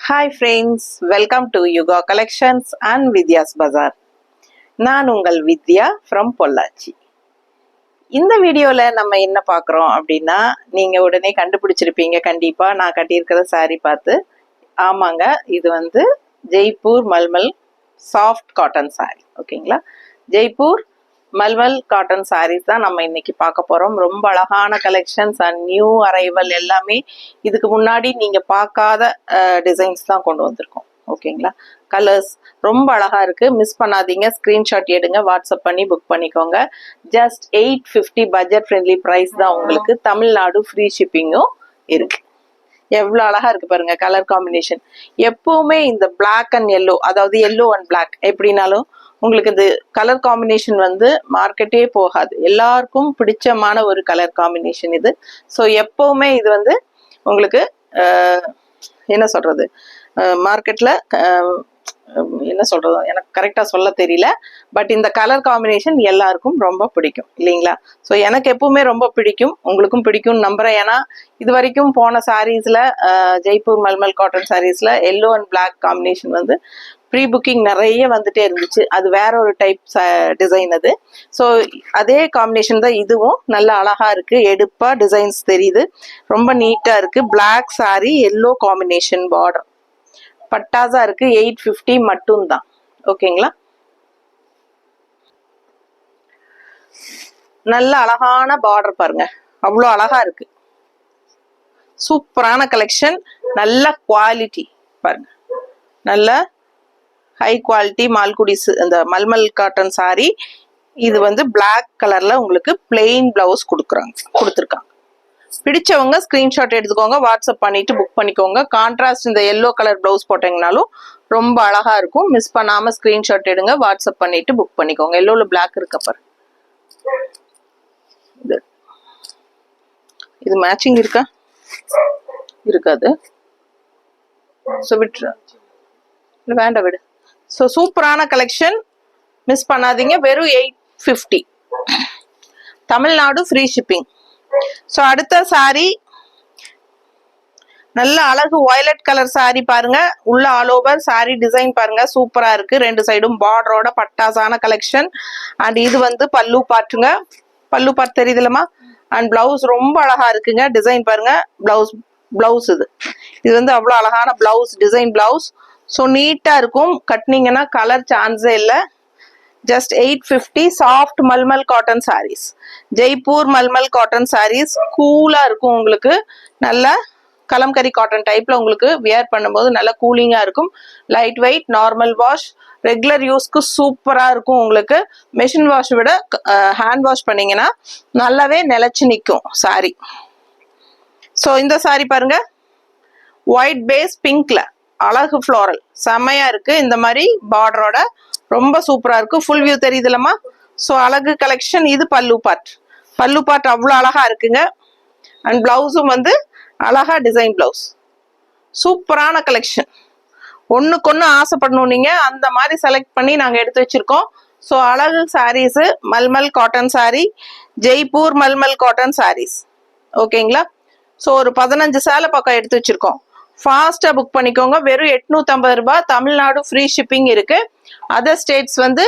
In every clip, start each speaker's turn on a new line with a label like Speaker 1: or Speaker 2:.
Speaker 1: Hi friends, welcome to Yuga Collections and Vidya's Bazaar. நான் உங்கள் வித்யா from Pollachi. இந்த வீடியோல நம்ம என்ன பார்க்குறோம் அப்படின்னா, நீங்க உடனே கண்டுபிடிச்சிருப்பீங்க கண்டிப்பா நான் கட்டியிருக்கிற saree பார்த்து. ஆமாங்க, இது வந்து Jaipur mulmul soft cotton saree. ஓகேங்களா? ஜெய்ப்பூர் மல்மல் காட்டன் சாரீஸ் தான் நம்ம இன்னைக்கு பார்க்க போறோம். ரொம்ப அழகான கலெக்ஷன்ஸ் அண்ட் நியூ அரைவல் எல்லாமே இதுக்கு முன்னாடி நீங்க பார்க்காத டிசைன்ஸ் தான் கொண்டு வந்திருக்கோம். ஓகேங்களா? கலர்ஸ் ரொம்ப அழகா இருக்கு, மிஸ் பண்ணாதீங்க. ஸ்கிரீன்ஷாட் எடுங்க, வாட்ஸ்அப் பண்ணி புக் பண்ணிக்கோங்க. ஜஸ்ட் 850 பட்ஜெட் ஃப்ரெண்ட்லி ப்ரைஸ் தான் உங்களுக்கு. தமிழ்நாடு ஃப்ரீ ஷிப்பிங்கும் இருக்கு. எவ்வளோ அழகா இருக்கு பாருங்க கலர் காம்பினேஷன். எப்பவுமே இந்த பிளாக் அண்ட் எல்லோ, அதாவது எல்லோ அண்ட் பிளாக் எப்படின்னாலும் உங்களுக்கு இந்த கலர் காம்பினேஷன் வந்து மார்க்கெட்டே போகாது, எல்லாருக்கும் பிடிச்சமான ஒரு கலர் காம்பினேஷன் இது. ஸோ எப்பவுமே இது வந்து உங்களுக்கு என்ன சொல்றது, மார்க்கெட்ல என்ன சொல்றது எனக்கு கரெக்டா சொல்ல தெரியல, பட் இந்த கலர் காம்பினேஷன் எல்லாருக்கும் ரொம்ப பிடிக்கும் இல்லைங்களா? ஸோ எனக்கு எப்பவுமே ரொம்ப பிடிக்கும், உங்களுக்கும் பிடிக்கும்னு நம்புறேன். ஏன்னா இது வரைக்கும் போன சாரீஸ்ல ஜெய்ப்பூர் மல்மல் காட்டன் சாரீஸ்ல எல்லோ அண்ட் பிளாக் காம்பினேஷன் வந்து ப்ரீ புக்கிங் நிறைய வந்துட்டே இருந்துச்சு. அது வேற ஒரு டைப் டிசைன் அது. ஸோ அதே காம்பினேஷன் தான் இதுவும். நல்ல அழகா இருக்கு, எடுப்பா டிசைன்ஸ் தெரியுது, ரொம்ப நீட்டா இருக்கு. Black sari yellow combination border பட்டாசா இருக்கு. 850 மட்டும் தான். ஓகேங்களா? நல்ல அழகான பார்டர் பாருங்க, அவ்வளோ அழகா இருக்கு. சூப்பரான கலெக்ஷன், நல்ல குவாலிட்டி பாருங்க, நல்ல ஹை குவாலிட்டி மால்குடிஸ் இந்த மல்மல் காட்டன் சாரி. இது வந்து பிளாக் கலர்ல உங்களுக்கு பிளெயின் பிளவுஸ் கொடுத்துருக்காங்க. பிடிச்சவங்க ஸ்கிரீன்ஷாட் எடுத்துக்கோங்க, வாட்ஸ்அப் பண்ணிட்டு புக் பண்ணிக்கோங்க. கான்ட்ராஸ்ட் இந்த எல்லோ கலர் பிளவுஸ் போட்டீங்கனாலும் ரொம்ப அழகா இருக்கும். மிஸ் பண்ணாம ஸ்கிரீன்ஷாட் எடுங்க, வாட்ஸ்அப் பண்ணிட்டு புக் பண்ணிக்கோங்க. எல்லோல பிளாக் இருக்கப்ப இது மேட்சிங் இருக்கா? இருக்காது. ஸோ விட்டு வேண்டாம், விடு. ஸோ சூப்பரான கலெக்ஷன், மிஸ் பண்ணாதீங்க. வெறும் 850, தமிழ்நாடு ஃப்ரீ ஷிப்பிங். ஸோ அடுத்த சாரி நல்ல அழகு வயலட் கலர் சாரி பாருங்க. உள்ள ஆல் ஓவர் சாரி டிசைன் பாருங்க, சூப்பரா இருக்கு. ரெண்டு சைடும் பார்டரோட பட்டாசான கலெக்ஷன். அண்ட் இது வந்து பல்லு பாட்டுங்க, பல்லு பாட்டு தெரியுதுலமா. அண்ட் பிளவுஸ் ரொம்ப அழகா இருக்குங்க. டிசைன் பாருங்க, பிளவுஸ் இது வந்து அவ்வளோ அழகான பிளவுஸ், டிசைன் பிளவுஸ். ஸோ நீட்டா இருக்கும், கட்டினீங்கன்னா கலர் சான்ஸே இல்லை. Just 850 soft malmal cotton saris, Jaipur mulmul cotton saris. கூலா இருக்கும் உங்களுக்கு, நல்ல கலம்கரி காட்டன் டைப்ல உங்களுக்கு வியர் பண்ணும்போது நல்ல கூலிங்கா இருக்கும். Light weight, normal wash, regular யூஸ்க்கு சூப்பரா இருக்கும் உங்களுக்கு. மெஷின் வாஷ் விட ஹேண்ட் வாஷ் பண்ணீங்கன்னா நல்லாவே நிலைச்சு நிற்கும் சாரி. ஸோ இந்த சாரி பாருங்க, ஒயிட் பேஸ் பிங்க்ல அழகு ஃப்ளோரல், செம்மையா இருக்கு. இந்த மாதிரி பார்டரோட ரொம்ப சூப்பரா இருக்கு. ஃபுல் வியூ தெரியுதுலமா. ஸோ அழகு கலெக்ஷன். இது பல்லு பார்ட் அவ்வளோ அழகா இருக்குங்க. அண்ட் பிளவுஸும் வந்து அழகா டிசைன் பிளவுஸ். சூப்பரான கலெக்ஷன், ஒண்ணுக்கு ஒன்று ஆசைப்படணும் நீங்க, அந்த மாதிரி செலக்ட் பண்ணி நாங்கள் எடுத்து வச்சிருக்கோம். ஸோ அழகு சாரீஸ், மல்மல் காட்டன் சாரி, ஜெய்ப்பூர் மல்மல் காட்டன் சாரீஸ். ஓகேங்களா? ஸோ ஒரு 15 சேலை பக்கம் எடுத்து வச்சிருக்கோம். ஃபாஸ்டா புக் பண்ணிக்கோங்க. வெறும் 850 ரூபாய். தமிழ்நாடு ஃப்ரீ ஷிப்பிங் இருக்கு. அதர் ஸ்டேட்ஸ் வந்து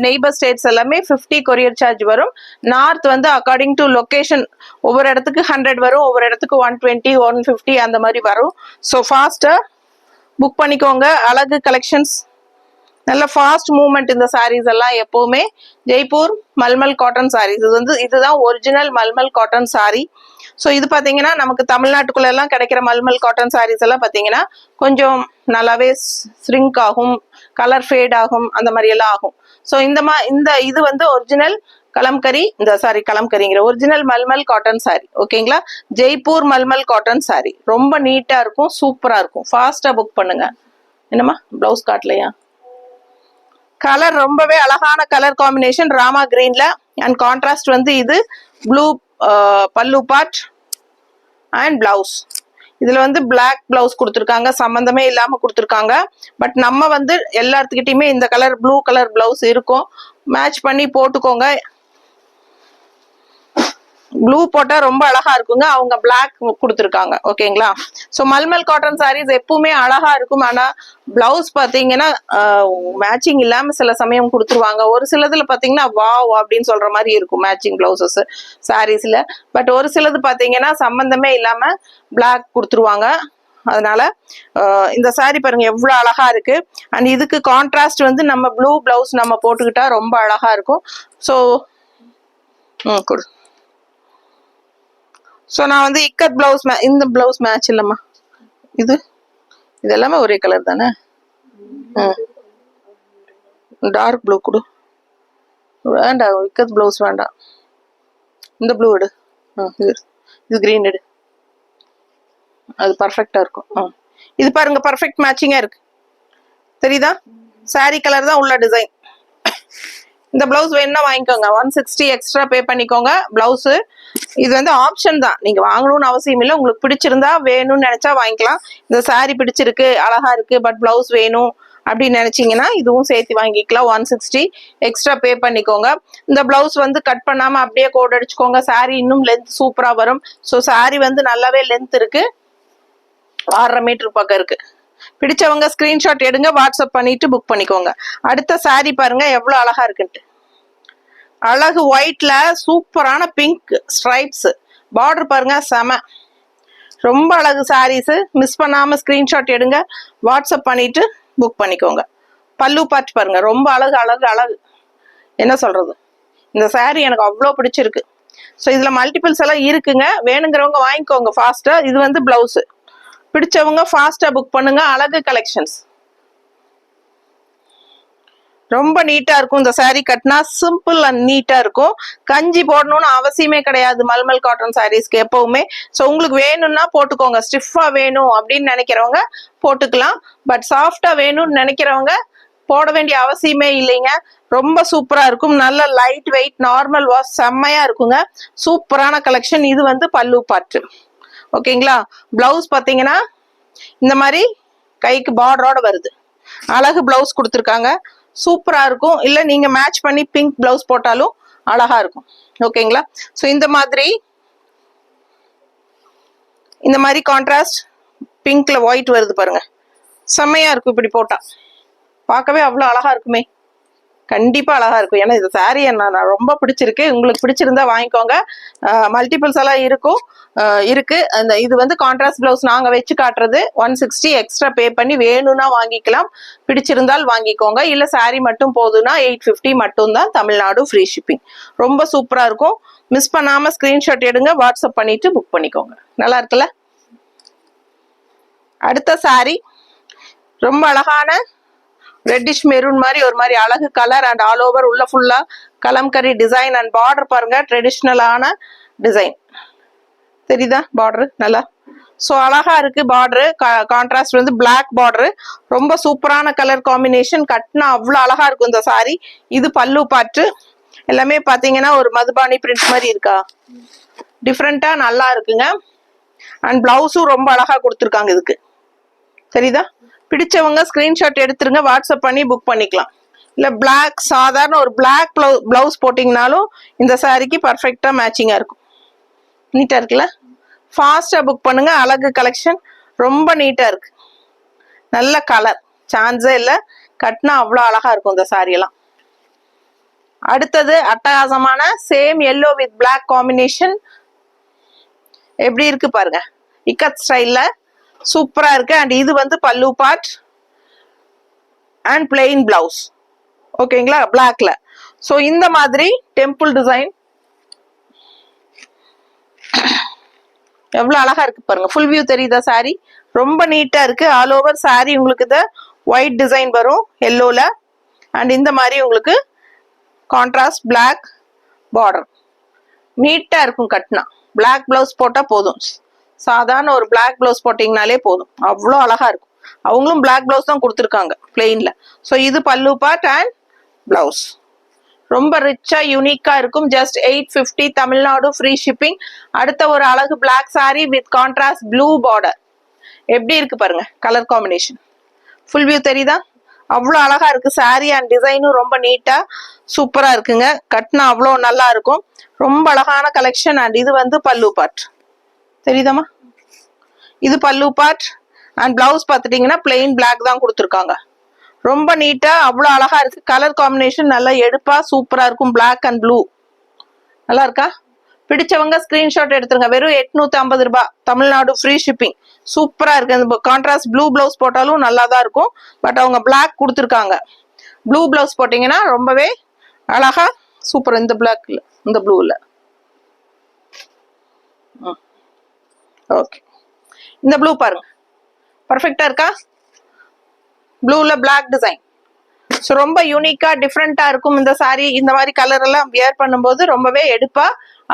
Speaker 1: நெய்பர் ஸ்டேட்ஸ் எல்லாமே 50 கொரியர் சார்ஜ் வரும். நார்த் வந்து அக்கார்டிங் டு லொகேஷன் ஒவ்வொரு இடத்துக்கு 100 வரும், ஒவ்வொரு இடத்துக்கு 120 150 அந்த மாதிரி வரும். ஸோ ஃபாஸ்டா புக் பண்ணிக்கோங்க. அழகு கலெக்ஷன்ஸ், நல்ல ஃபாஸ்ட் மூவ்மெண்ட் இந்த சாரீஸ் எல்லாம். எப்பவுமே ஜெய்ப்பூர் மல்மல் காட்டன் சாரீஸ், இது வந்து இதுதான் original mulmul cotton sorry. So இது பார்த்தீங்கன்னா நமக்கு தமிழ்நாட்டுக்குள்ள எல்லாம் கிடைக்கிற மல்மல் காட்டன் சாரீஸ் எல்லாம் பார்த்தீங்கன்னா கொஞ்சம் நல்லாவே ஸ்ரிங்க் ஆகும், கலர் ஃபேட் ஆகும், அந்த மாதிரி எல்லாம் ஆகும். ஸோ இந்த இது வந்து ஒரிஜினல் கலம்கரி, கலம்கரிங்கிற ஒரிஜினல் மல்மல் காட்டன் சாரி. ஓகேங்களா? ஜெய்ப்பூர் மல்மல் காட்டன் சாரி ரொம்ப நீட்டா இருக்கும், சூப்பரா இருக்கும். ஃபாஸ்டா புக் பண்ணுங்க. என்னம்மா பிளவுஸ் காட்டலையா? கலர் ரொம்பவே அழகான கலர் காம்பினேஷன், ராமா கிரீன்ல. அண்ட் கான்ட்ராஸ்ட் வந்து இது ப்ளூ பல்லு பார்ட் அண்ட் பிளவுஸ். இதுல வந்து பிளாக் பிளவுஸ் கொடுத்துருக்காங்க, சம்பந்தமே இல்லாம கொடுத்துருக்காங்க. பட் நம்ம வந்து எல்லாத்துக்கிட்டையுமே இந்த கலர் ப்ளூ கலர் பிளவுஸ் இருக்கும், மேட்ச் பண்ணி போட்டுக்கோங்க. ப்ளூ போட்டா ரொம்ப அழகா இருக்குங்க. அவங்க பிளாக் கொடுத்துருக்காங்க. ஓகேங்களா? ஸோ மல்மல் காட்டன் சாரீஸ் எப்பவுமே அழகா இருக்கும். ஆனா பிளவுஸ் பாத்தீங்கன்னா மேட்சிங் இல்லாம சில சமயம் கொடுத்துருவாங்க. ஒரு சிலதுல பாத்தீங்கன்னா வாவ் அப்படின்னு சொல்ற மாதிரி இருக்கும் மேட்சிங் பிளவுசஸ் சாரீஸ்ல. பட் ஒரு சிலது பாத்தீங்கன்னா சம்பந்தமே இல்லாம பிளாக் கொடுத்துருவாங்க. அதனால இந்த சாரி பாருங்க எவ்வளவு அழகா இருக்கு. அண்ட் இதுக்கு கான்ட்ராஸ்ட் வந்து நம்ம ப்ளூ பிளவுஸ் நம்ம போட்டுக்கிட்டா ரொம்ப அழகா இருக்கும். ஸோ கொடு. ஸோ நான் வந்து இக்கட் பிளவுஸ் இந்த பிளவுஸ் மேட்ச் இல்லம்மா. இது எல்லாமே ஒரே கலர் தானே. டார்க் ப்ளூ கொடு. வேண்டாம் இக்கத் பிளவுஸ் வேண்டாம். இந்த ப்ளூ எடு. இது கிரீன் எடு. அது பர்ஃபெக்டா இருக்கும். இது பாருங்க பர்ஃபெக்ட் மேட்சிங்கா இருக்கு. தெரியுதா? சாரி கலர் தான் உள்ள டிசைன். இந்த பிளவுஸ் வேணும்னா வாங்கிக்கோங்க. 160 எக்ஸ்ட்ரா பே பண்ணிக்கோங்க. பிளவுஸ் இது வந்து ஆப்ஷன் தான், நீங்க வாங்கணும்னு அவசியம் இல்லை. உங்களுக்கு பிடிச்சிருந்தா வேணும்னு நினைச்சா வாங்கிக்கலாம். இந்த சாரி பிடிச்சிருக்கு அழகா இருக்கு பட் பிளவுஸ் வேணும் அப்படின்னு நினைச்சீங்கன்னா இதுவும் சேர்த்து வாங்கிக்கலாம். 160 எக்ஸ்ட்ரா பே பண்ணிக்கோங்க. இந்த பிளவுஸ் வந்து கட் பண்ணாம அப்படியே கோட் அடிச்சுக்கோங்க. சாரி இன்னும் லென்த் சூப்பரா வரும். ஸோ சாரி வந்து நல்லாவே லென்த் இருக்கு. 6.5 மீட்டர் பக்கம் இருக்கு. பிடிச்சவங்க ஸ்கிரீன்ஷாட் எடுங்க, வாட்ஸ்அப் பண்ணிட்டு புக் பண்ணிக்கோங்க. அடுத்த சாரி பாருங்க எவ்வளவு அழகா இருக்குன்ட்டு. அழகு ஒயிட்ல சூப்பரான பிங்க் ஸ்ட்ரைப்ஸ் பார்டர் பாருங்க செம. ரொம்ப அழகு சாரீஸ். மிஸ் பண்ணாம ஸ்கிரீன்ஷாட் எடுங்க, வாட்ஸ்அப் பண்ணிட்டு புக் பண்ணிக்கோங்க. பல்லு பார்ட் பாருங்க ரொம்ப அழகு அழகு அழகு. என்ன சொல்றது, இந்த சாரி எனக்கு அவ்வளோ பிடிச்சிருக்கு. ஸோ இதுல மல்டிபிள்ஸ் எல்லாம் இருக்குங்க. வேணுங்கிறவங்க வாங்கிக்கோங்க ஃபாஸ்டா. இது வந்து பிளவுஸ். பிடிச்சவங்க ஃபாஸ்டா புக் பண்ணுங்க. அழகு கலெக்ஷன்ஸ் ரொம்ப நீட்டா இருக்கும். இந்த சாரி கட்டினா சிம்பிள் அண்ட் நீட்டா இருக்கும். கஞ்சி போடணும்னு அவசியமே கிடையாது மல்மல் காட்டன் சாரீஸ்க்கு எப்பவுமே. ஸோ உங்களுக்கு வேணும்னா போட்டுக்கோங்க. ஸ்டிஃபா வேணும் அப்படின்னு நினைக்கிறவங்க போட்டுக்கலாம். பட் சாஃப்டா வேணும்னு நினைக்கிறவங்க போட வேண்டிய அவசியமே இல்லைங்க. ரொம்ப சூப்பரா இருக்கும். நல்ல லைட் வெயிட் நார்மல் வாஷ் செம்மையா இருக்குங்க. சூப்பரான கலெக்ஷன். இது வந்து பல்லு பாட்டு. ஓகேங்களா? பிளவுஸ் பாத்தீங்கன்னா இந்த மாதிரி கைக்கு பார்டரோட வருது. அழகு பிளவுஸ் கொடுத்துருக்காங்க. சூப்பரா இருக்கும். இல்ல நீங்க மேட்ச் பண்ணி பிங்க் பிளவுஸ் போட்டாலும் அழகா இருக்கும். ஓகேங்களா? சோ இந்த மாதிரி கான்ட்ராஸ்ட் பிங்க்ல ஒயிட் வருது பாருங்க. செம்மையா இருக்கும். இப்படி போட்டா பார்க்கவே அவ்வளவு அழகா இருக்குமே. கண்டிப்பா அழகா இருக்கும். ஏன்னா இந்த சாரி நான் ரொம்ப பிடிச்சிருக்கு. உங்களுக்கு பிடிச்சிருந்தா வாங்கிக்கோங்க. மல்டிபிள்ஸ் எல்லாம் இருக்கு. அந்த இது வந்து கான்ட்ராஸ்ட் பிளவுஸ் நாங்க வச்சு காட்டுறது. 160 எக்ஸ்ட்ரா பே பண்ணி வேணும்னா வாங்கிக்கலாம். பிடிச்சிருந்தால் வாங்கிக்கோங்க. இல்ல சாரி மட்டும் போதுன்னா 850 மட்டும் தான். Tamil Nadu free shipping. ரொம்ப சூப்பரா இருக்கும். மிஸ் பண்ணாம ஸ்கிரீன்ஷாட் எடுங்க, வாட்ஸ்அப் பண்ணிட்டு புக் பண்ணிக்கோங்க. நல்லா இருக்குல்ல? அடுத்த சாரி ரொம்ப அழகான ரெட்டிஷ் மெரூன் மாதிரி ஒரு மாதிரி அழகு கலர் அண்ட் ஆல் ஓவர் உள்ள ஃபுல்லா கலம்கரி டிசைன் அண்ட் பார்டர் பாருங்க ட்ரெடிஷ்னலான டிசைன். தெரியுதா பார்டர் நல்லா? ஸோ அழகா இருக்கு பார்டரு. கான்ட்ராஸ்ட் வந்து பிளாக் பார்டரு. ரொம்ப சூப்பரான கலர் காம்பினேஷன். கட்டினா அவ்வளோ அழகா இருக்கும் இந்த சாரி. இது பல்லு பாட்டு. எல்லாமே பாத்தீங்கன்னா ஒரு மதுபானி பிரிண்ட் மாதிரி இருக்கா, டிஃப்ரெண்டா நல்லா இருக்குங்க. அண்ட் பிளவுஸும் ரொம்ப அழகா கொடுத்துருக்காங்க இதுக்கு. தெரியுதா? பிடிச்சவங்க ஸ்கிரீன்ஷாட் எடுத்துருங்க, வாட்ஸ்அப் பண்ணி புக் பண்ணிக்கலாம். இல்ல பிளாக் சாதாரண ஒரு பிளாக் பிளவுஸ் போட்டீங்கனாலும் இந்த சாரிக்கு பர்ஃபெக்டா மேட்சிங்கா இருக்கும். நீட்டா இருக்குல்ல? ஃபாஸ்டா புக் பண்ணுங்க. அழகு கலெக்ஷன் ரொம்ப நீட்டா இருக்கு. நல்ல கலர் சான்ஸே இல்ல. கட்டினா அவ்வளவு அழகா இருக்கும் இந்த சாரி எல்லாம். அடுத்தது அட்டகாசமான same yellow with black combination. எப்படி இருக்கு பாருங்க. இக்கத் ஸ்டைல்ல சூப்பரா இருக்கு. அண்ட் இது வந்து பல்லு பார்ட் அண்ட் பிளெயின் பிளவுஸ். ஓகேங்களா? பிளாக்ல. சோ இந்த மாதிரி டெம்பிள் டிசைன் எவ்வளவு அழகா இருக்கு பாருங்க. ஃபுல் வியூ தெரியுதா? சாரி ரொம்ப நீட்டா இருக்கு. ஆல் ஓவர் சாரி உங்களுக்கு இந்த ஒயிட் டிசைன் வரும் எல்லோல. அண்ட் இந்த மாதிரி உங்களுக்கு கான்ட்ராஸ்ட் பிளாக் பார்டர். நீட்டா இருக்கும் கட்டினா. பிளாக் பிளவுஸ் போட்டா போதும். சாதாரண ஒரு பிளாக் பிளவுஸ் போட்டீங்கனாலே போதும். அவ்வளோ அழகா இருக்கும். அவங்களும் பிளாக் பிளவுஸ் தான் கொடுத்துருக்காங்க பிளெயின்ல. ஸோ இது பல்லு பார்ட் அண்ட் பிளவுஸ். ரொம்ப ரிச்சா யூனிக்கா இருக்கும். Just 850 Tamil Nadu free shipping. அடுத்த ஒரு அழகு black sari with contrast blue border. எப்படி இருக்கு பாருங்க கலர் காம்பினேஷன். ஃபுல் வியூ தெரியுதா? அவ்வளோ அழகா இருக்கு சாரி அண்ட் டிசைனும் ரொம்ப நீட்டா சூப்பரா இருக்குங்க. கட்டினா அவ்வளோ நல்லா இருக்கும். ரொம்ப அழகான கலெக்ஷன். அண்ட் இது வந்து பல்லு பார்ட் தெரியுதாமா? இது பல்லு பார்ட் அண்ட் பிளவுஸ் பார்த்துட்டீங்கன்னா பிளெயின் பிளாக் தான் கொடுத்துருக்காங்க. ரொம்ப நீட்டா அவ்வளோ அழகா இருக்கு. கலர் காம்பினேஷன் நல்லா எடுப்பா சூப்பரா இருக்கும். பிளாக் அண்ட் ப்ளூ நல்லா இருக்கா? பிடிச்சவங்க ஸ்கிரீன்ஷாட் எடுத்துருங்க. வெறும் 850 ரூபாய். Tamil Nadu free shipping. சூப்பரா இருக்கு. இந்த கான்ட்ராஸ்ட் ப்ளூ பிளவுஸ் போட்டாலும் நல்லா தான் இருக்கும். பட் அவங்க பிளாக் கொடுத்துருக்காங்க. ப்ளூ பிளவுஸ் போட்டீங்கன்னா ரொம்பவே அழகா சூப்பர். இந்த பிளாக்ல இந்த ப்ளூல ஓகே. இந்த ப்ளூ பாருங்க பர்ஃபெக்டா இருக்கா? ப்ளூல பிளாக் டிசைன். ஸோ ரொம்ப யூனிக்கா டிஃப்ரெண்டா இருக்கும் இந்த சாரி. இந்த மாதிரி கலர் எல்லாம் வியர் பண்ணும்போது ரொம்பவே எடுப்பா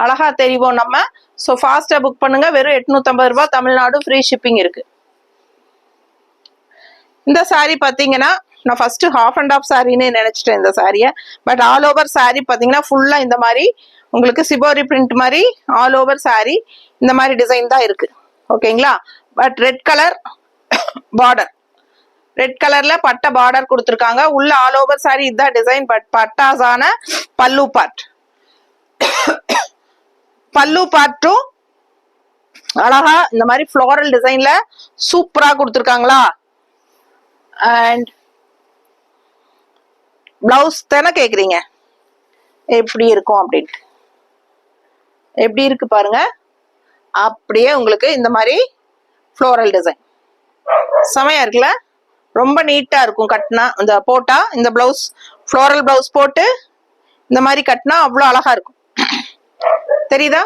Speaker 1: அழகா தெரியும் நம்ம. ஸோ ஃபாஸ்டா புக் பண்ணுங்க. வெறும் 850 ரூபாய். தமிழ்நாடு ஃப்ரீ ஷிப்பிங் இருக்கு. இந்த சாரி பாத்தீங்கன்னா நான் ஃபர்ஸ்ட் ஹாஃப் அண்ட் ஆஃப் சாரின்னு நினைச்சிட்டேன் இந்த சாரியை. பட் ஆல் ஓவர் சாரி பாத்தீங்கன்னா ஃபுல்லா இந்த மாதிரி உங்களுக்கு சிபோரி பிரிண்ட் மாதிரி ஆல் ஓவர் சாரி இந்த மாதிரி டிசைன் தான் இருக்கு. ஓகேங்களா? But red colour border, red கலர்ல பட்டை பார்டர் கொடுத்துருக்காங்க. உள்ள ஆல் ஓவர் சாரி இதுதான் டிசைன். பட் பட்டாசான பல்லு பார்ட். பல்லு பார்ட்டும் அழகா இந்த மாதிரி ஃப்ளோரல் டிசைன்ல சூப்பரா கொடுத்துருக்காங்களா? அண்ட் பிளவுஸ் தானே கேக்குறீங்க எப்படி இருக்கும் அப்படின்ட்டு. எப்படி இருக்கு பாருங்க. அப்படியே உங்களுக்கு இந்த மாதிரி ஃப்ளோரல் டிசைன் செமையா இருக்குல்ல? ரொம்ப நீட்டா இருக்கும் கட்டினா. இந்த போட்டா இந்த பிளவுஸ் ஃப்ளோரல் பிளவுஸ் போட்டு இந்த மாதிரி கட்டினா அவ்வளோ அழகா இருக்கும். தெரியுதா?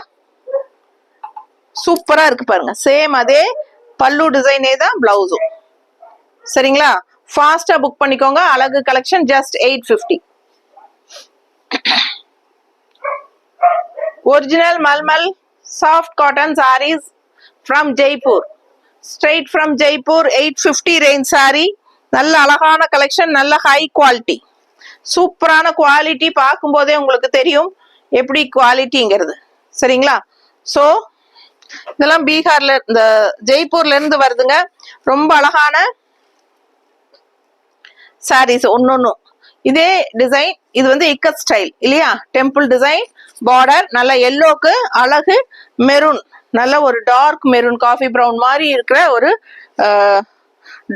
Speaker 1: சூப்பரா இருக்கு பாருங்க. சேம் அதே பல்லு டிசைனே தான் பிளவுஸும். சரிங்களா? ஃபாஸ்டா புக் பண்ணிக்கோங்க. அழகு collection just 850. Original malmal soft cotton saris from Jaipur. Straight from Jaipur 850 range sari. நல்ல அழகான கலெக்ஷன். நல்ல ஹை குவாலிட்டி. சூப்பரான குவாலிட்டி. பார்க்கும் போதே உங்களுக்கு தெரியும் எப்படி குவாலிட்டிங்கிறது. சரிங்களா? ஸோ இதெல்லாம் பீகார்ல இந்த ஜெய்ப்பூர்ல இருந்து வருதுங்க. ரொம்ப அழகான சாரீஸ் ஒன்னொன்னும் இதே டிசைன். இது வந்து இக்கட் ஸ்டைல் இல்லையா? Temple design border. நல்ல எல்லோக்கு அழகு மெரூன். நல்ல ஒரு டார்க் மெரூன் காஃபி ப்ரௌன் மாதிரி இருக்கிற ஒரு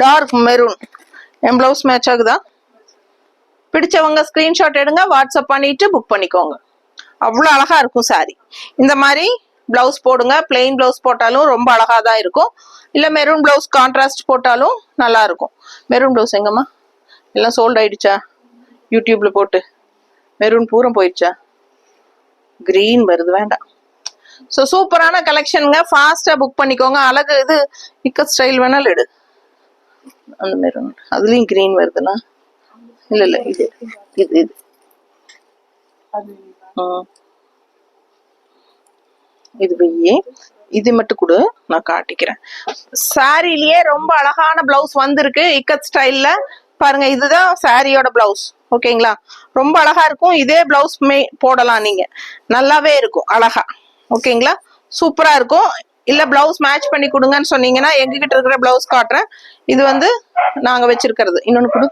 Speaker 1: டார்க் மெரூன். என் பிளவுஸ் மேட்ச் ஆகுதா? பிடிச்சவங்க ஸ்கிரீன்ஷாட் எடுங்க. வாட்ஸ்அப் பண்ணிட்டு புக் பண்ணிக்கோங்க. அவ்வளோ அழகா இருக்கும் சாரி. இந்த மாதிரி பிளவுஸ் போடுங்க. பிளெயின் பிளவுஸ் போட்டாலும் ரொம்ப அழகா தான் இருக்கும். இல்ல மெரூன் பிளவுஸ் கான்ட்ராஸ்ட் போட்டாலும் நல்லா இருக்கும். மெரூன் பிளவுஸ் எங்கம்மா? எல்லாம் சோல்ட் ஆயிடுச்சா? யூடியூப்ல போட்டு மெரூன் பூரம் போயிடுச்சா? கிரீன் வருது, வேண்டாம். ஸோ சூப்பரான கலெக்ஷனுங்க. ஃபாஸ்டா புக் பண்ணிக்கோங்க. அழகு இது இக்கட் ஸ்டைல் வேணாலும் எடு. அந்த மெரூன் அதுலயும் கிரீன் வருதுன்னா இல்ல இல்ல இது இது இது இது வெய்யே. இது மட்டும் கூட நான் காட்டிக்கிறேன். சாரிலேயே ரொம்ப அழகான பிளவுஸ் வந்திருக்கு இக்கட் ஸ்டைல்ல பாருங்க. இதுதான் சாரியோட பிளவுஸ். ஓகேங்களா? ரொம்ப அழகா இருக்கும். இதே பிளவுஸ் போடலாம் நீங்க. நல்லாவே இருக்கும் அழகா. ஓகேங்களா? சூப்பரா இருக்கும். இல்ல பிளவுஸ் மேட்ச் பண்ணி கொடுங்கன்னு சொன்னீங்கன்னா எங்ககிட்ட இருக்கிற பிளவுஸ் காட்டுறேன். இது வந்து நாங்க வச்சிருக்கிறது. இன்னொன்னு கொடு.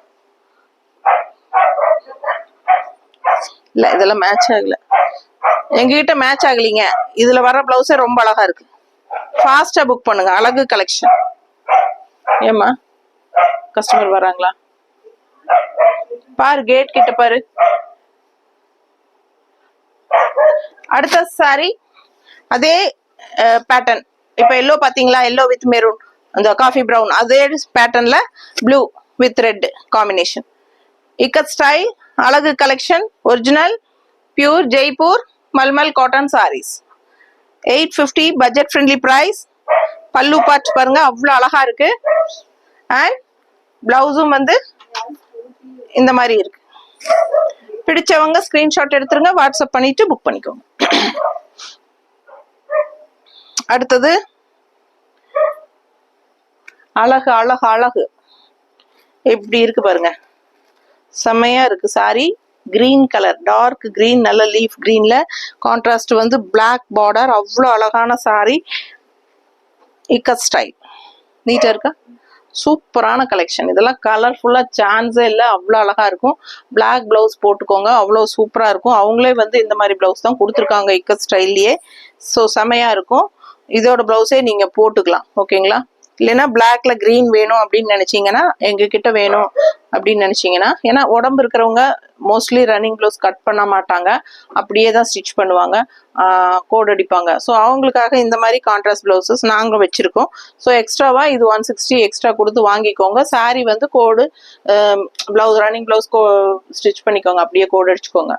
Speaker 1: இல்ல இதெல்லாம் மேட்ச் ஆகல. எங்ககிட்ட மேட்ச் ஆகலீங்க. இதுல வர பிளவுஸே ரொம்ப அழகா இருக்கு. ஃபாஸ்டா புக் பண்ணுங்க. அழகு கலெக்ஷன். ஏமா கஸ்டமர் வராங்களா பாரு. கேட் கிட்ட பாரு. அடுத்த சாரி அதே பேட்டர்ன். இப்ப எல்லோ பாத்தீங்களா? எல்லோ வித் மெரூன் அந்த காஃபி பிரவுன். அதே பேட்டர்ன்ல blue with red combination. Ikat style அழகு collection. Original pure Jaipur mulmul cotton saris. 850 budget friendly price. Pallu part பாருங்க அவ்வளவு அழகா இருக்கு. அண்ட் பிளவுஸும் வந்து இந்த மாதிரி இருக்கு. பிடிச்சவங்க ஸ்கிரீன்ஷாட் எடுத்துருங்க. வாட்ஸ்அப் பண்ணிட்டு புக் பண்ணிக்கோங்க. அடுத்தது அழகு அழகு அழகு எப்படி இருக்கு பாருங்க. செம்மையா இருக்கு sari. Green colour dark green. நல்ல லீஃப் கிரீன்ல கான்ட்ராஸ்ட் வந்து பிளாக் பார்டர். அவ்வளோ அழகான சாரி. இக்கட் ஸ்டைல் நீட்டா இருக்கா? சூப்பரான கலெக்ஷன். இதெல்லாம் கலர்ஃபுல்லா சான்ஸே இல்லை, அவ்வளோ அழகா இருக்கும். பிளாக் பிளவுஸ் போட்டுக்கோங்க, அவ்வளோ சூப்பரா இருக்கும். அவங்களே வந்து இந்த மாதிரி பிளவுஸ் தான் கொடுத்துருக்காங்க இக்கட் ஸ்டைல்லையே. ஸோ செமையா இருக்கும். இதோட பிளவுஸே நீங்க போட்டுக்கலாம். ஓகேங்களா? இல்லைன்னா பிளாக்ல கிரீன் வேணும் அப்படின்னு நினைச்சீங்கன்னா எங்ககிட்ட வேணும் அப்படின்னு நினைச்சீங்கன்னா, ஏன்னா உடம்பு இருக்கிறவங்க மோஸ்ட்லி ரன்னிங் ப்ளவுஸ் கட் பண்ண மாட்டாங்க, அப்படியே தான் ஸ்டிச் பண்ணுவாங்க, கோட் அடிப்பாங்க. ஸோ அவங்களுக்காக இந்த மாதிரி கான்ட்ராஸ்ட் பிளவுசஸ் நாங்கள் வச்சிருக்கோம். ஸோ எக்ஸ்ட்ராவா இது 160 எக்ஸ்ட்ரா கொடுத்து வாங்கிக்கோங்க. சாரி வந்து கோடு பிளவுஸ் ரன்னிங் பிளவுஸ் ஸ்டிச் பண்ணிக்கோங்க, அப்படியே கோட் அடிச்சுக்கோங்க.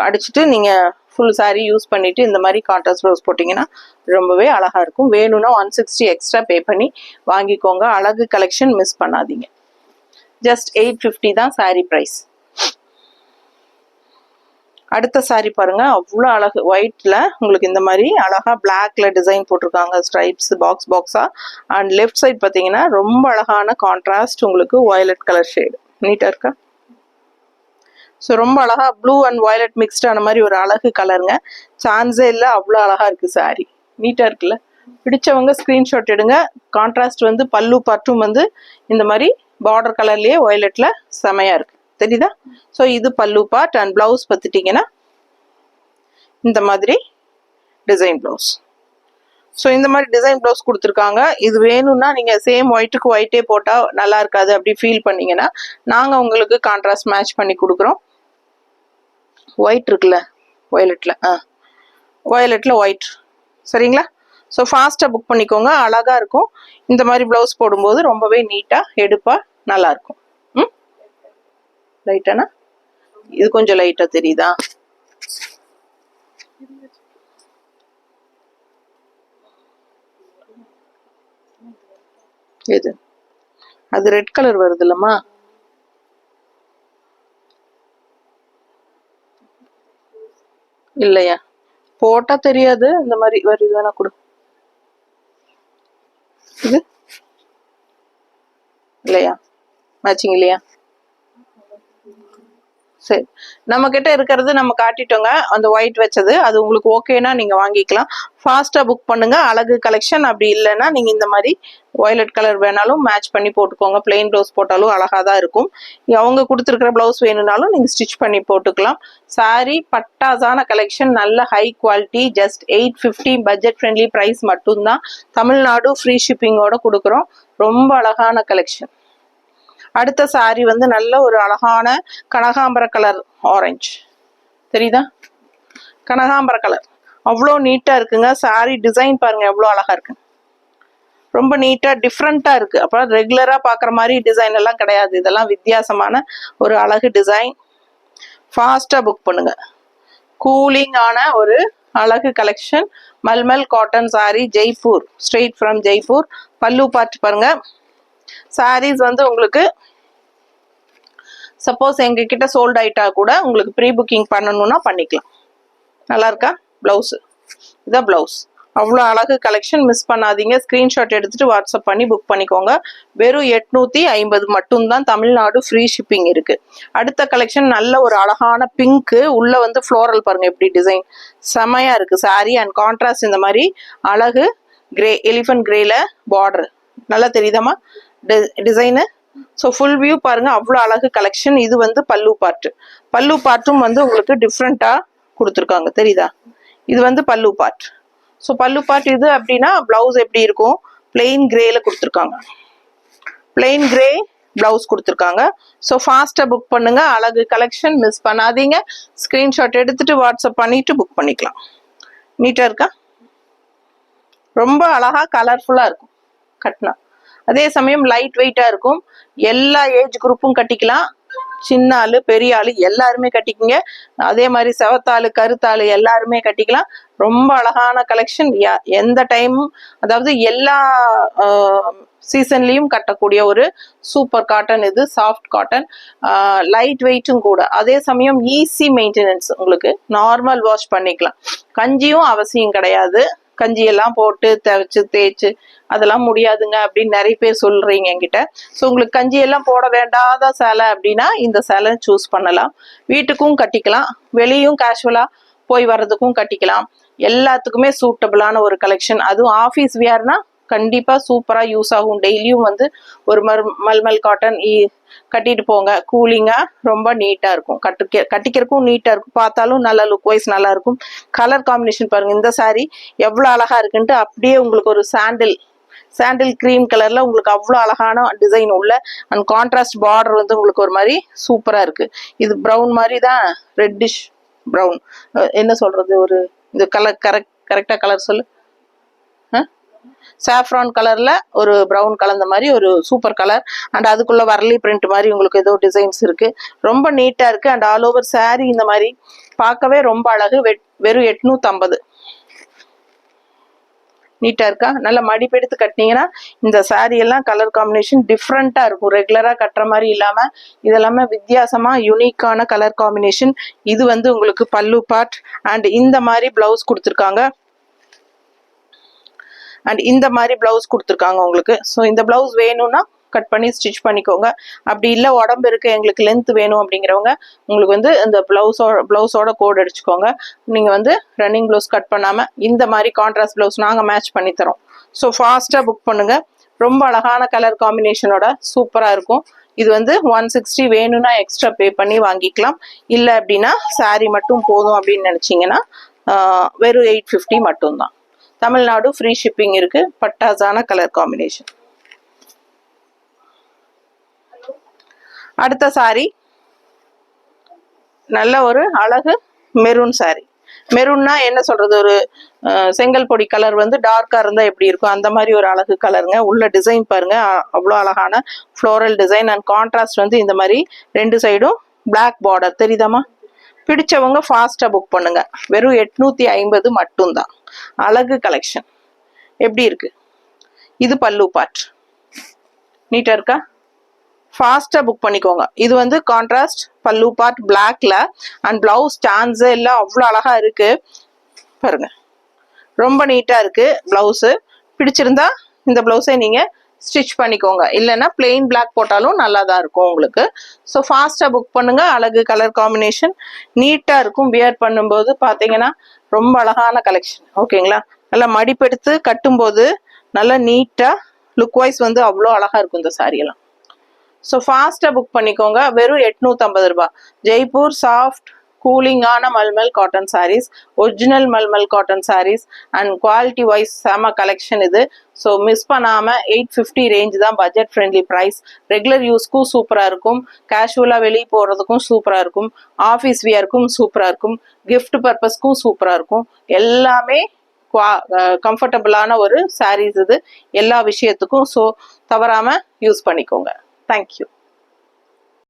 Speaker 1: அடிச்சுட்டு நீங்க ஃபுல் சாரி யூஸ் பண்ணிட்டு இந்த மாதிரி கான்ட்ராஸ்ட் ப்ளவுஸ் போட்டிங்கன்னா ரொம்பவே அழகா இருக்கும். வேணும்னா 160 எக்ஸ்ட்ரா பே பண்ணி வாங்கிக்கோங்க. அழகு கலெக்ஷன் மிஸ் பண்ணாதீங்க. ஜஸ்ட் 850 தான் சாரி பிரைஸ். அடுத்த சாரி பாருங்க, அவ்வளோ அழகு. ஒயிட்ல உங்களுக்கு இந்த மாதிரி அழகா பிளாக்ல டிசைன் போட்டிருக்காங்க, ஸ்ட்ரைப்ஸ் பாக்ஸ் பாக்ஸா. அண்ட் லெஃப்ட் சைட் பார்த்தீங்கன்னா ரொம்ப அழகான கான்ட்ராஸ்ட் உங்களுக்கு வயலட் கலர் ஷேடு. நீட்டா இருக்கா? ஸோ ரொம்ப அழகா ப்ளூ அண்ட் வயலட் மிக்ஸ்டான மாதிரி ஒரு அழகு கலருங்க. சான்ஸே இல்லை, அவ்வளோ அழகா இருக்கு சாரி. நீட்டா இருக்குல்ல? பிடிச்சவங்க ஸ்கிரீன்ஷாட் எடுங்க. கான்ட்ராஸ்ட் வந்து பல்லு பார்ட்டும் வந்து இந்த மாதிரி பார்டர் கலர்லயே வயலட்ல செமையா இருக்கு, தெரியுதா? ஸோ இது பல்லு பார்ட். அண்ட் பிளவுஸ் பார்த்துட்டீங்கன்னா இந்த மாதிரி டிசைன் பிளவுஸ். ஸோ இந்த மாதிரி டிசைன் பிளவுஸ் கொடுத்துருக்காங்க. இது வேணும்னா நீங்க சேம் ஒயிட்டுக்கு ஒயிட்டே போட்டா நல்லா இருக்காது அப்படி ஃபீல் பண்ணீங்கன்னா நாங்க உங்களுக்கு கான்ட்ராஸ்ட் மேட்ச் பண்ணி கொடுக்குறோம். ஒயிட் இருக்குல்ல, வயலட்ல வயலட்ல ஒயிட், சரிங்களா? ஸோ ஃபாஸ்ட்டாக புக் பண்ணிக்கோங்க, அழகா இருக்கும். இந்த மாதிரி பிளவுஸ் போடும்போது ரொம்பவே நீட்டா எடுப்பா நல்லா இருக்கும். லைட்டானா இது கொஞ்சம் லைட்டா தெரியுதா? எது அது ரெட் கலர் வருது இல்லம்மா? இல்லையா? போட்டா தெரியாது. இந்த மாதிரி வருது, வேணா கொடு. இது இல்லையா? மேட்சிங் இல்லையா? சரி, நம்ம கிட்ட இருக்கிறது நம்ம காட்டிட்டோங்க. அந்த ஒயிட் வச்சது அது உங்களுக்கு ஓகேனா நீங்க வாங்கிக்கலாம். ஃபாஸ்டா புக் பண்ணுங்க. அழகு கலெக்ஷன். அப்படி இல்லைன்னா நீங்க இந்த மாதிரி வயலட் கலர் வேணாலும் மேட்ச் பண்ணி போட்டுக்கோங்க. பிளெயின் பிளவுஸ் போட்டாலும் அழகா தான் இருக்கும். அவங்க கொடுத்துருக்கிற பிளவுஸ் வேணும்னாலும் நீங்க ஸ்டிச் பண்ணி போட்டுக்கலாம். சாரி பட்டாசான கலெக்ஷன், நல்ல high quality. Just 850 budget friendly price மட்டும்தான். தமிழ்நாடு ஃப்ரீ ஷிப்பிங்கோட கொடுக்குறோம். ரொம்ப அழகான கலெக்ஷன். அடுத்த சாரி வந்து நல்ல ஒரு அழகான கனகாம்பர கலர் ஆரஞ்சு, தெரியுதா? கனகாம்பர கலர் அவ்வளோ நீட்டா இருக்குங்க. சாரி டிசைன் பாருங்க எவ்வளோ அழகா இருக்கு. ரொம்ப நீட்டா டிஃப்ரெண்டா இருக்கு. அப்புறம் ரெகுலரா பாக்குற மாதிரி டிசைன் எல்லாம் கிடையாது. இதெல்லாம் வித்தியாசமான ஒரு அழகு டிசைன். ஃபாஸ்டா புக் பண்ணுங்க. கூலிங் ஆன ஒரு அழகு collection. Mulmul cotton sari, Jaipur, straight from Jaipur. பல்லு பார்த்து பாருங்க. சாரீஸ் வந்து உங்களுக்கு சப்போஸ் எங்க கிட்ட சோல்ட் ஆயிட்டா கூட உங்களுக்கு ப்ரீ புக்கிங் பண்ணணும்னா பண்ணிக்கலாம். நல்லா இருக்கா? பிளவுஸ் இதான் பிளவுஸ். அவ்வளோ அழகு கலெக்ஷன், மிஸ் பண்ணாதீங்க. ஸ்கிரீன்ஷாட் எடுத்துட்டு வாட்ஸ்அப் பண்ணி புக் பண்ணிக்கோங்க. வெறும் 850 மட்டும்தான். தமிழ்நாடு ஃப்ரீ ஷிப்பிங் இருக்கு. அடுத்த கலெக்ஷன் நல்ல ஒரு அழகான பிங்க், உள்ள வந்து ஃப்ளோரல் பாருங்க எப்படி டிசைன் செமையா இருக்கு சாரி. அண்ட் கான்ட்ராஸ்ட் இந்த மாதிரி அழகு கிரே, எலிஃபன்ட் கிரேல பார்டர் நல்லா தெரியுதாமா டிசைனு. ஸோ ஃபுல் வியூ பாருங்க, அவ்வளோ அழகு கலெக்ஷன். இது வந்து பல்லு பார்ட். பல்லு பார்ட்டும் வந்து உங்களுக்கு டிஃப்ரெண்டா கொடுத்துருக்காங்க, தெரியுதா? இது வந்து பல்லு பார்ட். ஸோ பல்லு பார்ட் இது அப்படின்னா பிளவுஸ் எப்படி இருக்கும்? பிளெயின் கிரேல கொடுத்துருக்காங்க. பிளெயின் கிரே பிளவுஸ் கொடுத்துருக்காங்க. ஸோ ஃபாஸ்டா புக் பண்ணுங்க. அழகு கலெக்ஷன் மிஸ் பண்ணாதீங்க. ஸ்கிரீன்ஷாட் எடுத்துட்டு வாட்ஸ்அப் பண்ணிட்டு புக் பண்ணிக்கலாம். நீட்டா இருக்கா? ரொம்ப அழகா கலர்ஃபுல்லா இருக்கும் கட்டினா. அதே சமயம் லைட் வெயிட்டா இருக்கும். எல்லா ஏஜ் குரூப்பும் கட்டிக்கலாம். சின்ன ஆளு பெரிய ஆளு எல்லாருமே கட்டிக்கங்க. அதே மாதிரி செவத்தாளு கருத்தாளு எல்லாருமே கட்டிக்கலாம். ரொம்ப அழகான கலெக்ஷன். எந்த டைமும், அதாவது எல்லா சீசன்லயும் கட்டக்கூடிய ஒரு சூப்பர் காட்டன். இது சாஃப்ட் காட்டன், லைட் வெயிட்டும் கூட. அதே சமயம் ஈஸி மெயின்டெனன்ஸ். உங்களுக்கு நார்மல் வாஷ் பண்ணிக்கலாம். கஞ்சியும் அவசியம் கிடையாது. கஞ்சி எல்லாம் போட்டு தேய்ச்சு தேய்ச்சு அதெல்லாம் முடியாதுங்க அப்படின்னு நிறைய பேர் சொல்றீங்க என்கிட்ட. ஸோ உங்களுக்கு கஞ்சி எல்லாம் போட வேண்டாத சேலை அப்படின்னா இந்த சேலை சூஸ் பண்ணலாம். வீட்டுக்கும் கட்டிக்கலாம், வெளியும் கேஷுவலா போய் வர்றதுக்கும் கட்டிக்கலாம். எல்லாத்துக்குமே சூட்டபிளான ஒரு கலெக்ஷன். அதுவும் ஆஃபீஸ் வியர்னா கண்டிப்பா சூப்பரா யூஸ் ஆகும். டெய்லியும் வந்து ஒரு மல்மல் காட்டன் கட்டிட்டு போங்க, கூலிங்கா ரொம்ப நீட்டா இருக்கும். கட்டிக்கிறதுக்கும் நீட்டா இருக்கும், பார்த்தாலும் நல்ல லுக் வைஸ் நல்லா இருக்கும். கலர் காம்பினேஷன் பாருங்க, இந்த சாரி எவ்வளவு அழகா இருக்குன்ட்டு. அப்படியே உங்களுக்கு ஒரு சாண்டில் கிரீம் கலர்ல உங்களுக்கு அவ்வளவு அழகான டிசைன் உள்ள அண்ட் கான்ட்ராஸ்ட் பார்டர் வந்து உங்களுக்கு ஒரு மாதிரி சூப்பரா இருக்கு. இது ப்ரௌன் மாதிரி தான், ரெட்டிஷ் ப்ரௌன், என்ன சொல்றது, ஒரு இந்த கலர் கரெக்டா கலர் சொல்லு, சாஃப்ரான் கலர்ல ஒரு ப்ரௌன் கலந்த மாதிரி ஒரு சூப்பர் கலர். அண்ட் அதுக்குள்ள வரலி பிரிண்ட் மாதிரி உங்களுக்கு ஏதோ டிசைன்ஸ் இருக்கு, ரொம்ப நீட்டா இருக்கு. அண்ட் ஆல் ஓவர் சாரி இந்த மாதிரி பார்க்கவே ரொம்ப அழகு. வெறும் 850. நீட்டா இருக்கா? நல்ல மடிப்பெடுத்து கட்டினீங்கன்னா இந்த சாரி எல்லாம் கலர் காம்பினேஷன் டிஃப்ரெண்டா இருக்கும், ரெகுலரா கட்டுற மாதிரி இல்லாம இதெல்லாமே வித்தியாசமா யூனிக்கான கலர் காம்பினேஷன். இது வந்து உங்களுக்கு பல்லு பார்ட். அண்ட் இந்த மாதிரி பிளவுஸ் கொடுத்துருக்காங்க, அண்ட் இந்த மாதிரி பிளவுஸ் கொடுத்துருக்காங்க உங்களுக்கு. ஸோ இந்த பிளவுஸ் வேணும்னா கட் பண்ணி ஸ்டிச் பண்ணிக்கோங்க. அப்படி இல்லை உடம்பு இருக்கு எங்களுக்கு லென்த் வேணும் அப்படிங்கிறவங்க உங்களுக்கு வந்து இந்த பிளவுஸோட கோட் அடிச்சுக்கோங்க. நீங்கள் வந்து ரன்னிங் பிளவுஸ் கட் பண்ணாமல் இந்த மாதிரி கான்ட்ராஸ்ட் பிளவுஸ் நாங்கள் மேட்ச் பண்ணி தரோம். ஸோ ஃபாஸ்ட்டாக புக் பண்ணுங்க. ரொம்ப அழகான கலர் காம்பினேஷனோட சூப்பராக இருக்கும். இது வந்து 160 வேணும்னா எக்ஸ்ட்ரா பே பண்ணி வாங்கிக்கலாம். இல்லை அப்படின்னா சாரி மட்டும் போதும் அப்படின்னு நினச்சிங்கன்னா வெறும் 850 மட்டும்தான். தமிழ்நாடு ஃப்ரீ ஷிப்பிங் இருக்கு. பட்டாசான கலர் காம்பினேஷன். அடுத்த சாரி நல்ல ஒரு அழகு மெரூன் சாரி. மெரூன்னா என்ன சொல்றது, ஒரு செங்கல் பொடி கலர் வந்து டார்க்கா இருந்தா எப்படி இருக்கும் அந்த மாதிரி ஒரு அழகு கலருங்க. உள்ள டிசைன் பாருங்க, அவ்வளோ அழகான ஃப்ளோரல் டிசைன் அண்ட் கான்ட்ராஸ்ட் வந்து இந்த மாதிரி ரெண்டு சைடும் பிளாக் பார்டர் தெரியுதாமா? பிடிச்சவங்க ஃபாஸ்டா புக் பண்ணுங்க. வெறும் 850 மட்டும்தான். அழகு கலெக்ஷன் எப்படி இருக்கு? இது பல்லு பார்ட், நீட்டா இருக்கா? ஃபாஸ்டா புக் பண்ணிக்கோங்க. இது வந்து கான்ட்ராஸ்ட் பல்லு பார்ட் பிளாக்ல அண்ட் பிளவுஸ் ஸ்டான்ஸ் எல்லாம் அவ்வளோ அழகா இருக்கு பாருங்க, ரொம்ப நீட்டா இருக்கு பிளவுஸ். பிடிச்சிருந்தா இந்த பிளவுஸை நீங்க ஸ்டிச் பண்ணிக்கோங்க, இல்லைன்னா பிளெயின் பிளாக் போட்டாலும் நல்லா தான் இருக்கும் உங்களுக்கு. ஸோ ஃபாஸ்டா புக் பண்ணுங்க. அழகு கலர் காம்பினேஷன் நீட்டா இருக்கும். வியர் பண்ணும்போது பார்த்தீங்கன்னா ரொம்ப அழகான கலெக்ஷன். ஓகேங்களா? நல்லா மடிப்பெடுத்து கட்டும்போது நல்லா நீட்டா லுக் வைஸ் வந்து அவ்வளோ அழகா இருக்கும் இந்த சாரியெல்லாம். ஸோ ஃபாஸ்ட்டாக புக் பண்ணிக்கோங்க. வெறும் 850 ரூபாய். ஜெய்ப்பூர் சாஃப்ட் கூலிங்கான mulmul cotton saris, original mulmul cotton saris and quality wise செம கலெக்ஷன் இது. ஸோ மிஸ் பண்ணாமல் 850 ரேஞ்ச் தான், பட்ஜெட் ஃப்ரெண்ட்லி ப்ரைஸ். ரெகுலர் யூஸ்க்கும் சூப்பராக இருக்கும், கேஷுவலாக வெளியே போகிறதுக்கும் சூப்பராக இருக்கும், ஆஃபீஸ் வியருக்கும் சூப்பராக இருக்கும், கிஃப்ட் பர்பஸ்க்கும் சூப்பராக இருக்கும். எல்லாமே கம்ஃபர்டபுளான ஒரு சாரீஸ் இது எல்லா விஷயத்துக்கும். ஸோ தவறாமல் யூஸ் பண்ணிக்கோங்க. Thank you.